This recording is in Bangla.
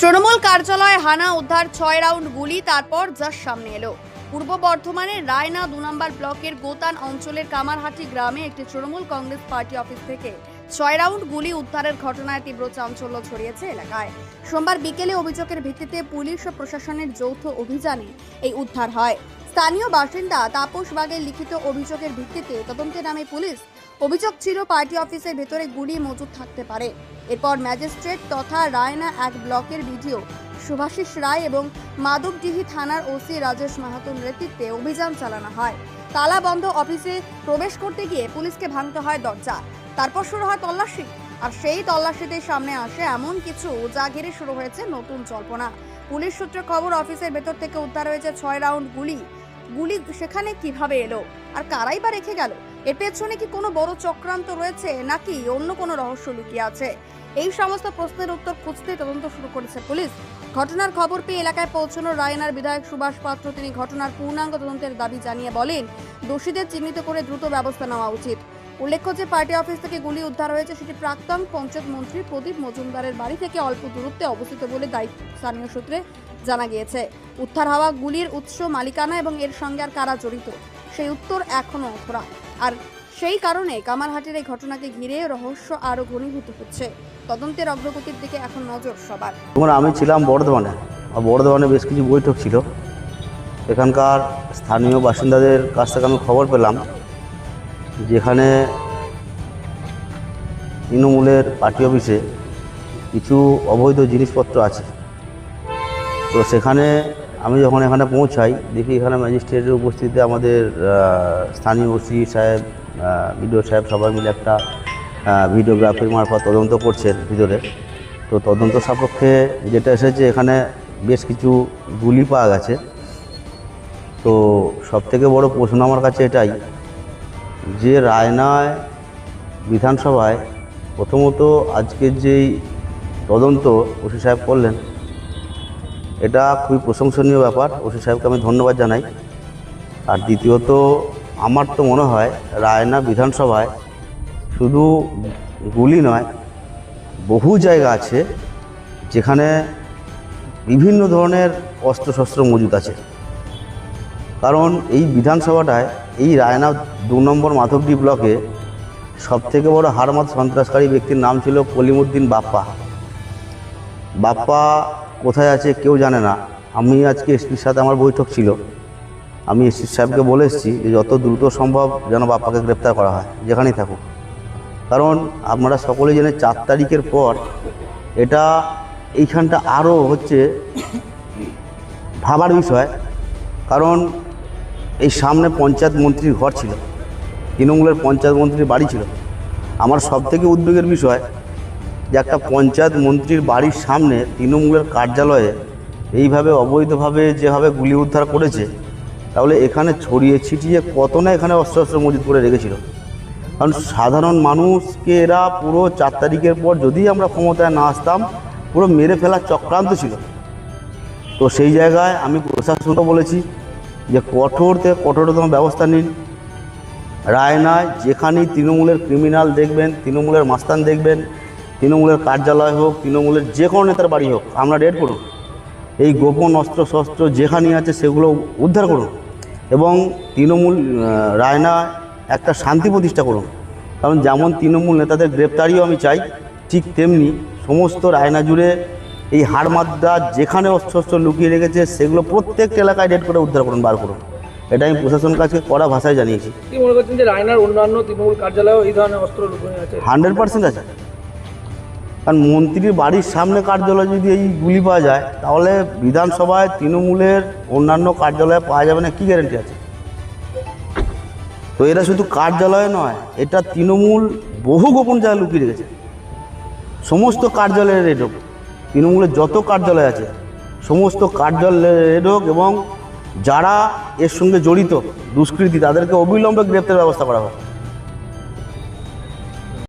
তৃণমূল কার্যালয়ে হানা, উদ্ধার 6 রাউন্ড গুলি। তারপর যা সামনে এলো। পূর্ব বর্ধমানের রায়না 2 নম্বর ব্লকের গোতান অঞ্চলের কামারহাটি গ্রামে একটি তৃণমূল কংগ্রেস পার্টি অফিস থেকে 6 রাউন্ড গুলি উদ্ধারের ঘটনায় তীব্র চাঞ্চল্য ছড়িয়েছে এলাকায়। সোমবার বিকেলে অভিযোগের ভিত্তিতে পুলিশ ও প্রশাসনের যৌথ অভিযানে এই উদ্ধার হয়। স্থানীয় বাসিন্দা তাপস বাগের লিখিত অভিযোগের ভিত্তিতে তদন্তে নামে পুলিশ। অভিযোগ ছিল পার্টি অফিসের ভেতরে গুলি মজুদ থাকতে পারে। এরপর ম্যাজিস্ট্রেট তথা রায়না 1 ব্লকের বিডিও শুভাশিস রায় এবং মাধবডিহি থানার ওসি রাজেশ মাহাতোর নেতৃত্বে অভিযান চালানো হয়। তালা বন্ধ অফিসে প্রবেশ করতে গিয়ে পুলিশকে ভাঙতে হয় দরজা। তারপর শুরু হয় তল্লাশি। আর সেই তল্লাশিতে সামনে আসে এমন কিছু যা ঘিরে শুরু হয়েছে নতুন জল্পনা। পুলিশ সূত্রে খবর, অফিসের ভেতর থেকে উদ্ধার হয়েছে 6 রাউন্ড গুলি। সেখানে কিভাবে এলো আর কারাই বা রেখে গেল? এর পেছনে কি কোনো বড় চক্রান্ত রয়েছে নাকি অন্য কোনো রহস্য লুকিয়ে আছে? এই সমস্ত প্রশ্নের উত্তর খুঁজতে তদন্ত শুরু করেছে পুলিশ। ঘটনার খবর পেয়ে এলাকায় পৌঁছানো রায়নার বিধায়ক সুভাষ পাত্র তিনি ঘটনার পূর্ণাঙ্গ তদন্তের দাবি জানিয়ে বলেন, দোষীদের চিহ্নিত করে দ্রুত ব্যবস্থা নেওয়া উচিত। উল্লেখ্য যে পার্টি অফিস থেকে গুলি উদ্ধার হয়েছে সেটি প্রাক্তন পঞ্চায়েত মন্ত্রী প্রদীপ মজুমদারের বাড়ি থেকে অল্প দূরত্বে অবস্থিত বলে স্থানীয় সূত্রে জানা গিয়েছে। উদ্ধার হওয়া গুলির উৎস, মালিকানা এবং এর সঙ্গে আর কারা জড়িত সেই উত্তর এখনো অধরা। আর সেই কারণে কামারহাটির এই ঘটনাকে ঘিরে রহস্য আরো ঘনীভূত হচ্ছে। তদন্তের অগ্রগতির দিকে এখন নজর সবার। আমি ছিলাম বর্ধমানে বেশ কিছু বৈঠক ছিল। এখানকার স্থানীয় বাসিন্দাদের কাছ থেকে আমি খবর পেলাম যেখানে তৃণমূলের পার্টি অফিসে কিছু অবৈধ জিনিসপত্র আছে। তো সেখানে আমি যখন এখানে পৌঁছাই দেখি এখানে ম্যাজিস্ট্রেটের উপস্থিতিতে আমাদের স্থানীয় ওসি সাহেব, বিডিও সাহেব সবাই মিলে একটা ভিডিওগ্রাফির মারফত তদন্ত করছেন ভিতরে। তো তদন্ত সাপেক্ষে যেটা এসেছে এখানে বেশ কিছু গুলি পাওয়া গেছে। তো সবথেকে বড় প্রশ্ন আমার কাছে এটাই যে রায়নায় বিধানসভায় প্রথমত আজকের যেই তদন্ত ওসি সাহেব করলেন এটা খুবই প্রশংসনীয় ব্যাপার। ওসি সাহেবকে আমি ধন্যবাদ জানাই। আর দ্বিতীয়ত আমার তো মনে হয় রায়না বিধানসভায় শুধু গুলি নয়, বহু জায়গা আছে যেখানে বিভিন্ন ধরনের অস্ত্রশস্ত্র মজুদ আছে। কারণ এই বিধানসভাটায় এই রায়না 2 নম্বর মাধবডি ব্লকে সবথেকে বড় হারমাত সন্ত্রাসকারী ব্যক্তির নাম ছিল কলিমুদ্দিন বাপ্পা। বাপ্পা কোথায় আছে কেউ জানে না। আমি আজকে এসপির সাথে আমার বৈঠক ছিল। আমি এসপি সাহেবকে বলে এসেছি যে যত দ্রুত সম্ভব যেন বাপ্পাকে গ্রেপ্তার করা হয় যেখানেই থাকুক। কারণ আপনারা সকলেই জানেন 4 তারিখের পর এটা এইখানটা আরও হচ্ছে ভাবার বিষয়। কারণ এই সামনে পঞ্চায়েত মন্ত্রীর ঘর ছিল, তৃণমূলের পঞ্চায়েত মন্ত্রীর বাড়ি ছিল। আমার সবথেকে উদ্বেগের বিষয় যে একটা পঞ্চায়েত মন্ত্রীর বাড়ির সামনে তৃণমূলের কার্যালয়ে এইভাবে অবৈধভাবে যেভাবে গুলি উদ্ধার করেছে, তাহলে এখানে ছড়িয়ে ছিটিয়ে কত না এখানে অস্ত্র মজুত করে রেখেছিল। কারণ সাধারণ মানুষকে এরা পুরো 4 তারিখের পর যদি আমরা ক্ষমতায় না আসতাম পুরো মেরে ফেলার চক্রান্ত ছিল। তো সেই জায়গায় আমি প্রশাসনকে বলেছি যে কঠোরতম ব্যবস্থা নিন। রায়নায় যেখানেই তৃণমূলের ক্রিমিনাল দেখবেন, তৃণমূলের মাস্তান দেখবেন, তৃণমূলের কার্যালয় হোক, তৃণমূলের যে কোনো নেতার বাড়ি হোক, আমরা রেড করুন। এই গোপন অস্ত্রশস্ত্র যেখানেই আছে সেগুলো উদ্ধার করুন এবং তৃণমূল রায়না একটা শান্তি প্রতিষ্ঠা করুন। কারণ যেমন তৃণমূল নেতাদের গ্রেপ্তারিও আমি চাই, ঠিক তেমনি সমস্ত রায়না জুড়ে এই হাড়মাদ্রা যেখানে অস্ত্রশস্ত্র লুকিয়ে রেখেছে সেগুলো প্রত্যেকটা এলাকায় রেড করে উদ্ধার করুন, বার করুন। এটা আমি প্রশাসনের কাছে কড়া ভাষায় জানিয়েছি। কি মনে করছেন যে রায়নার অন্যান্য তৃণমূল কার্যালয়েও এই ধরনের অস্ত্র লুকিয়ে আছে? 100% আছে। কারণ মন্ত্রীর বাড়ির সামনে কার্যালয়ে যদি এই গুলি পাওয়া যায় তাহলে বিধানসভায় তৃণমূলের অন্যান্য কার্যালয়ে পাওয়া যাবে না, কি গ্যারেন্টি আছে? তো এরা শুধু কার্যালয়ে নয়, এটা তৃণমূল বহু গোপন জায়গায় লুকিয়ে রেখেছে। সমস্ত কার্যালয়ের রেড হোক, তৃণমূলের যত কার্যালয় আছে সমস্ত কার্যালয়ের রেড হোক এবং যারা এর সঙ্গে জড়িত দুষ্কৃতী তাদেরকে অবিলম্বে গ্রেপ্তারের ব্যবস্থা করা হোক।